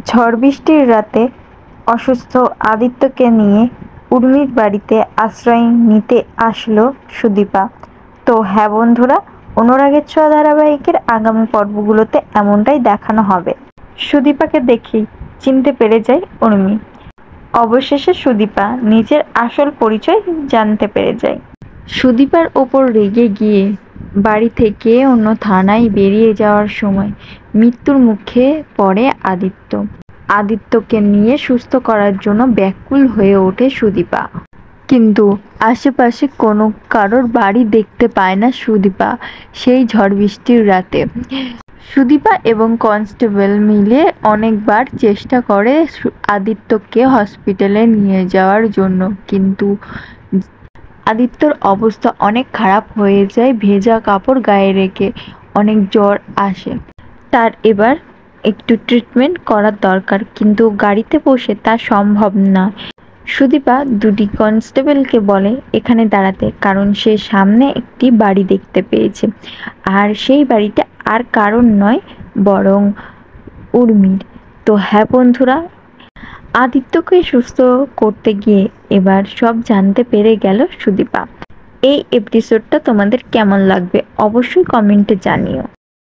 ঝড় বৃষ্টির রাতে অসুস্থ আদিত্যকে নিয়ে উর্মির বাড়িতে আশ্রয় নিতে আসলো সুদীপা। তো হ্যাঁ বন্ধুরা, অনুরাগের ছোঁয়া ধারাবাহিকের আগামী পর্বগুলোতে এমনটাই দেখানো হবে। সুদীপাকে দেখেই চিনতে পেরে যায় উর্মি। অবশেষে সুদীপা নিজের আসল পরিচয় জানতে পেরে যায়। সুদীপার ওপর রেগে গিয়ে বাড়ি থেকে অন্য থানায় বেরিয়ে যাওয়ার সময় মৃত্যুর মুখে পড়ে আদিত্য। আদিত্যকে নিয়ে সুস্থ করার জন্য ব্যাকুল হয়ে ওঠে সুদীপা, কিন্তু আশেপাশে কোনো কারোর বাড়ি দেখতে পায় না সুদীপা সেই ঝড় বৃষ্টির রাতে। সুদীপা এবং কনস্টেবল মিলে অনেকবার চেষ্টা করে আদিত্যকে হসপিটালে নিয়ে যাওয়ার জন্য, কিন্তু আদিত্যর অবস্থা অনেক খারাপ হয়ে যায়। ভেজা কাপড় গায়ে রেখে অনেক জ্বর আসে, তার এবার একটু ট্রিটমেন্ট করার দরকার, কিন্তু গাড়িতে বসে তা সম্ভব না। সুদীপা দুটি কনস্টেবলকে বলে এখানে দাঁড়াতে, কারণ সে সামনে একটি বাড়ি দেখতে পেয়েছে, আর সেই বাড়িটা আর কারণ নয় বরং উর্মির। তো হ্যাঁ বন্ধুরা, আদিত্যকে সুস্থ করতে গিয়ে এবার সব জানতে পেরে গেল সুদীপা। এই এপিসোডটা তোমাদের কেমন লাগবে অবশ্যই কমেন্টে জানিও।